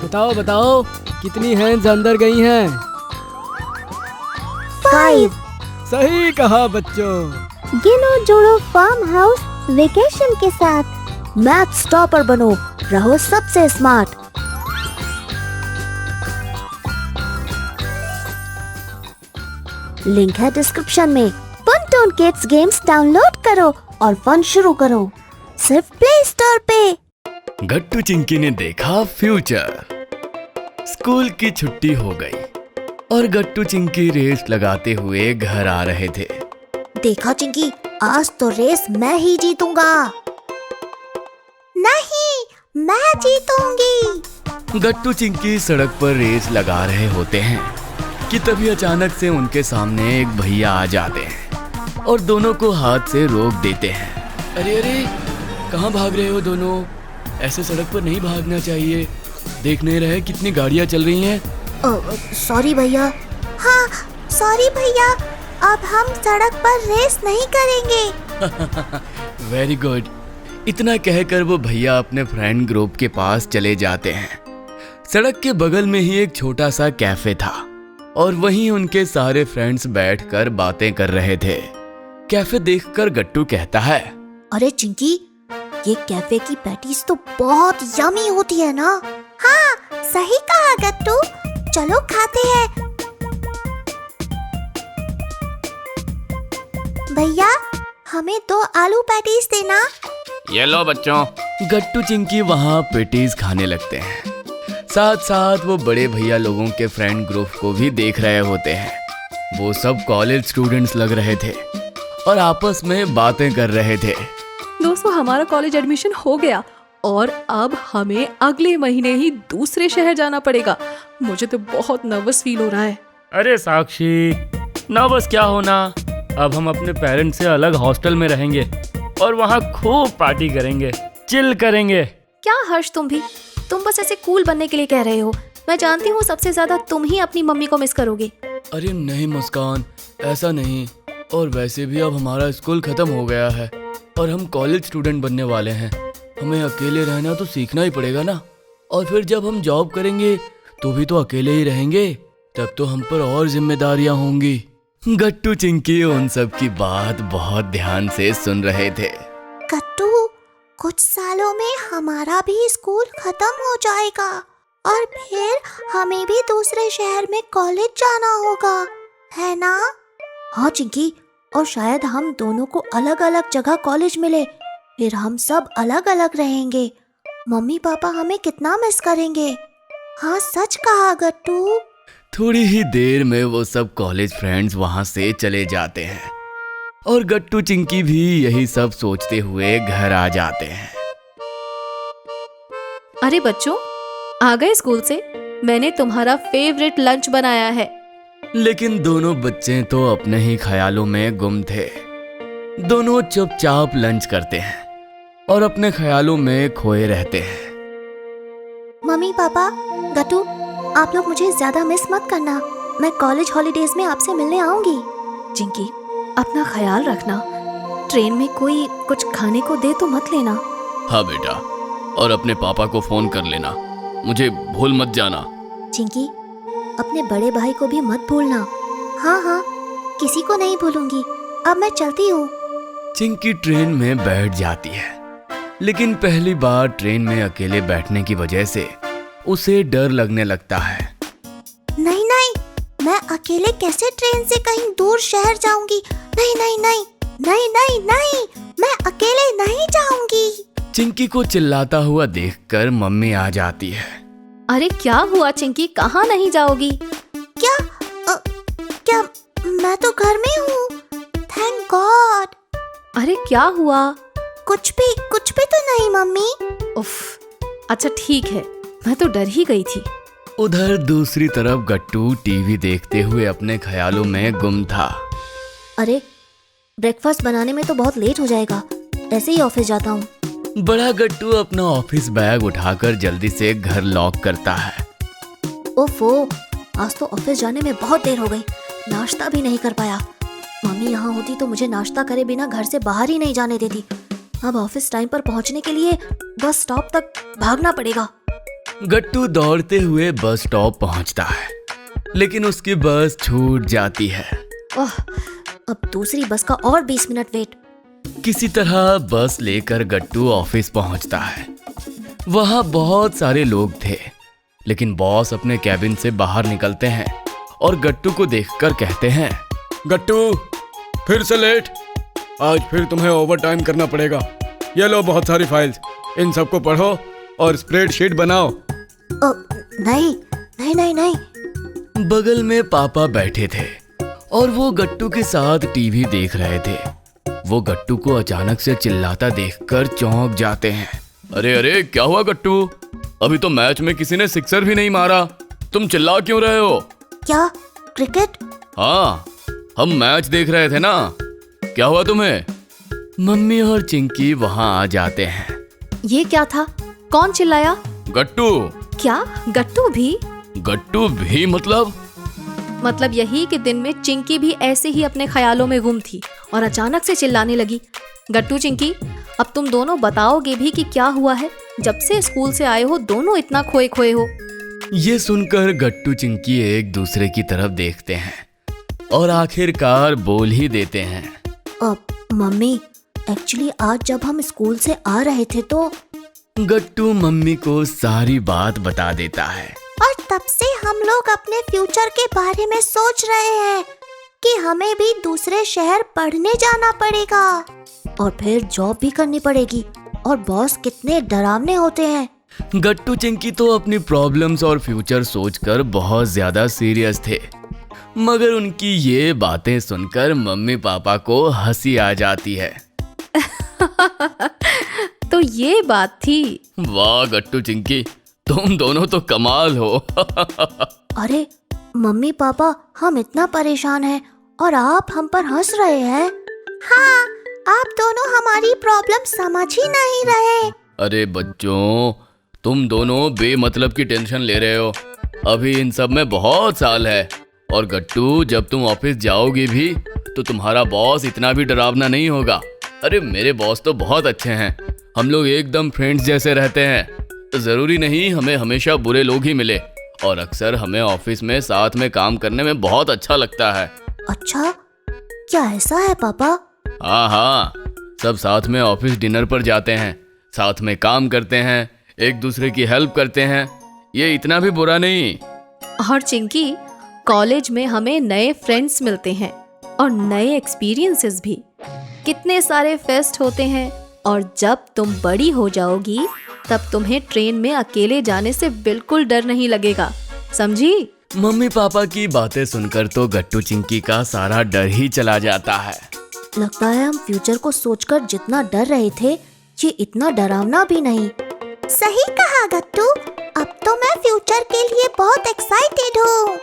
बताओ बताओ, कितनी हैंड्स अंदर गई हैं? 5। सही कहा बच्चों। गिनो जोड़ो फार्म हाउस वेकेशन के साथ। मैथ्स टॉपर बनो, रहो सबसे स्मार्ट। लिंक है डिस्क्रिप्शन में। फनटोन किड्स गेम्स डाउनलोड करो और फन शुरू करो, सिर्फ प्ले स्टोर पे। गट्टू चिंकी ने देखा फ्यूचर। स्कूल की छुट्टी हो गई और गट्टू चिंकी रेस लगाते हुए घर आ रहे थे। देखा चिंकी, आज तो रेस मैं ही जीतूंगा। नहीं, मैं जीतूंगी। गट्टू चिंकी सड़क पर रेस लगा रहे होते हैं कि तभी अचानक से उनके सामने एक भैया आ जाते हैं और दोनों को हाथ से रोक देते हैं। अरे अरे, कहाँ भाग रहे हो दोनों? ऐसे सड़क पर नहीं भागना चाहिए। देख नहीं रहे कितनी गाड़ियाँ चल रही हैं? सॉरी भैया। हाँ, सॉरी भैया, अब हम सड़क पर रेस नहीं करेंगे। Very good. इतना कहकर वो भैया अपने फ्रेंड ग्रुप के पास चले जाते हैं। सड़क के बगल में ही एक छोटा सा कैफे था और वहीं उनके सारे फ्रेंड्स बैठकर बातें कर रहे थे। कैफे देखकर गट्टू कहता है, अरे चिंकी, ये कैफे की पैटीज तो बहुत यमी होती है ना? हाँ, सही कहा गट्टू, चलो खाते हैं। भैया, हमें 2 आलू पैटीज देना। ये लो बच्चों। गट्टू चिंकी वहाँ पेटीज खाने लगते हैं। साथ साथ वो बड़े भैया लोगों के फ्रेंड ग्रुप को भी देख रहे होते हैं। वो सब कॉलेज स्टूडेंट्स लग रहे थे और आपस में बातें कर रहे थे। दोस्तों, हमारा कॉलेज एडमिशन हो गया और अब हमें अगले महीने ही दूसरे शहर जाना पड़ेगा। मुझे तो बहुत नर्वस फील हो रहा है। अरे साक्षी, नर्वस क्या होना, अब हम अपने पेरेंट्स से अलग हॉस्टल में रहेंगे और वहाँ खूब पार्टी करेंगे, चिल करेंगे। क्या हर्ष, तुम बस ऐसे कूल बनने के लिए कह रहे हो। मैं जानती हूँ सबसे ज्यादा तुम ही अपनी मम्मी को मिस करोगे। अरे नहीं मुस्कान, ऐसा नहीं। और वैसे भी अब हमारा स्कूल खत्म हो गया है और हम कॉलेज स्टूडेंट बनने वाले हैं। हमें अकेले रहना तो सीखना ही पड़ेगा ना। और फिर जब हम जॉब करेंगे तो भी तो अकेले ही रहेंगे, तब तो हम पर और जिम्मेदारियां होंगी। गट्टू चिंकी उन सब की बात बहुत ध्यान से सुन रहे थे। गट्टू, कुछ सालों में हमारा भी स्कूल खत्म हो जाएगा और फिर हमें भी दूसरे शहर में कॉलेज जाना होगा, है ना? हाँ चिंकी, और शायद हम दोनों को अलग अलग जगह कॉलेज मिले, फिर हम सब अलग अलग रहेंगे। मम्मी पापा हमें कितना मिस करेंगे। हाँ, सच कहा गट्टू। थोड़ी ही देर में वो सब कॉलेज फ्रेंड्स वहाँ से चले जाते हैं और गट्टू चिंकी भी यही सब सोचते हुए घर आ जाते हैं। अरे बच्चों, आ गए स्कूल से? मैंने तुम्हारा फेवरेट लंच बनाया है। लेकिन दोनों बच्चे तो अपने ही ख्यालों में गुम थे। दोनों चुपचाप लंच करते हैं और अपने ख्यालों में खोए रहते हैं। मम्मी पापा, गट्टू, आप लोग मुझे ज्यादा मिस मत करना। मैं कॉलेज हॉलीडेज में आपसे मिलने आऊंगी। चिंकी, अपना ख्याल रखना। ट्रेन में कोई कुछ खाने को दे तो मत लेना। हाँ बेटा, और अपने पापा को फोन कर लेना, मुझे भूल मत जाना। चिंकी, अपने बड़े भाई को भी मत भूलना। हाँ हाँ, किसी को नहीं भूलूंगी। अब मैं चलती हूँ। चिंकी ट्रेन में बैठ जाती है, लेकिन पहली बार ट्रेन में अकेले बैठने की वजह से उसे डर लगने लगता है। नहीं नहीं, मैं अकेले कैसे ट्रेन से कहीं दूर शहर जाऊंगी? नहीं नहीं नहीं नहीं नहीं नहीं, मैं अकेले नहीं जाऊंगी। चिंकी को चिल्लाता हुआ देखकर मम्मी आ जाती है। अरे क्या हुआ चिंकी, कहाँ नहीं जाओगी? क्या क्या मैं तो घर में हूँ, थैंक गॉड। अरे क्या हुआ? कुछ भी तो नहीं मम्मी। उफ, अच्छा ठीक है, मैं तो डर ही गई थी। उधर दूसरी तरफ गट्टू टीवी देखते हुए अपने ख्यालों में गुम था। अरे, ब्रेकफास्ट बनाने में तो बहुत लेट हो जाएगा, ऐसे ही ऑफिस जाता हूँ। बड़ा गट्टू अपना ऑफिस बैग उठाकर जल्दी से घर लॉक करता है। ओफो, आज तो ऑफिस जाने में बहुत देर हो गई, नाश्ता भी नहीं कर पाया। मम्मी यहाँ होती तो मुझे नाश्ता करे बिना घर से बाहर ही नहीं जाने देती। अब ऑफिस टाइम पर पहुँचने के लिए बस स्टॉप तक भागना पड़ेगा। गट्टू दौड़ते हुए बस स्टॉप पहुंचता है, लेकिन उसकी बस छूट जाती है। ओह, अब दूसरी बस का और 20 मिनट वेट। किसी तरह बस लेकर गट्टू ऑफिस पहुंचता है। वहां बहुत सारे लोग थे, लेकिन बॉस अपने कैबिन से बाहर निकलते हैं और गट्टू को देखकर कहते हैं, गट्टू, फिर से लेट। आज फिर तुम्हें ओवर टाइम करना पड़ेगा। ये लो बहुत सारी फाइल्स, इन सबको पढ़ो और स्प्रेडशीट बनाओ। नहीं नहीं नहीं नहीं। बगल में पापा बैठे थे और वो गट्टू के साथ टीवी देख रहे थे। वो गट्टू को अचानक से चिल्लाता देखकर चौंक जाते हैं। अरे अरे, क्या हुआ गट्टू? अभी तो मैच में किसी ने सिक्सर भी नहीं मारा, तुम चिल्ला क्यों रहे हो? क्या, क्रिकेट? हाँ, हम मैच देख रहे थे ना। क्या हुआ तुम्हें? मम्मी और चिंकी वहां आ जाते हैं। ये क्या था? कौन चिल्लाया? गट्टू। क्या गट्टू भी? गट्टू भी मतलब यही कि दिन में चिंकी भी ऐसे ही अपने ख्यालों में गुम थी और अचानक से चिल्लाने लगी। गट्टू, चिंकी, अब तुम दोनों बताओगे भी कि क्या हुआ है? जब से स्कूल से आए हो दोनों इतना खोए खोए हो। ये सुनकर गट्टू चिंकी एक दूसरे की तरफ देखते हैं और आखिरकार बोल ही देते हैं। मम्मी, एक्चुअली आज जब हम स्कूल से आ रहे थे तो गट्टू मम्मी को सारी बात बता देता है। और तब से हम लोग अपने फ्यूचर के बारे में सोच रहे हैं कि हमें भी दूसरे शहर पढ़ने जाना पड़ेगा और फिर जॉब भी करनी पड़ेगी। और बॉस कितने डरावने होते हैं। गट्टू चिंकी तो अपनी प्रॉब्लम्स और फ्यूचर सोचकर बहुत ज्यादा सीरियस थे, मगर उनकी ये बातें सुनकर मम्मी पापा को हंसी आ जाती है। तो ये बात थी। वाह गट्टू चिंकी, तुम दोनों तो कमाल हो। अरे मम्मी पापा, हम इतना परेशान हैं और आप हम पर हंस रहे हैं। हाँ, आप दोनों हमारी प्रॉब्लम समझ ही नहीं रहे। अरे बच्चों, तुम दोनों बेमतलब की टेंशन ले रहे हो। अभी इन सब में बहुत साल है। और गट्टू, जब तुम ऑफिस जाओगे भी तो तुम्हारा बॉस इतना भी डरावना नहीं होगा। अरे मेरे बॉस तो बहुत अच्छे हैं, हम लोग एकदम फ्रेंड्स जैसे रहते हैं। जरूरी नहीं हमें हमेशा बुरे लोग ही मिले, और अक्सर हमें ऑफिस में साथ में काम करने में बहुत अच्छा लगता है। अच्छा, क्या ऐसा है पापा? हाँ, सब साथ में ऑफिस डिनर पर जाते हैं, साथ में काम करते हैं, एक दूसरे की हेल्प करते हैं। ये इतना भी बुरा नहीं। और चिंकी, कॉलेज में हमें नए फ्रेंड्स मिलते हैं और नए एक्सपीरियंसेस भी। कितने सारे फेस्ट होते हैं और जब तुम बड़ी हो जाओगी तब तुम्हें ट्रेन में अकेले जाने से बिल्कुल डर नहीं लगेगा, समझी? मम्मी पापा की बातें सुनकर तो गट्टू चिंकी का सारा डर ही चला जाता है। लगता है हम फ्यूचर को सोचकर जितना डर रहे थे, ये इतना डरावना भी नहीं। सही कहा गट्टू, अब तो मैं फ्यूचर के लिए बहुत एक्साइटेड हूँ।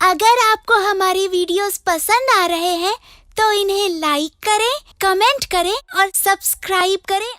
अगर आपको हमारी वीडियोस पसंद आ रहे हैं तो इन्हें लाइक करें, कमेंट करें और सब्सक्राइब करें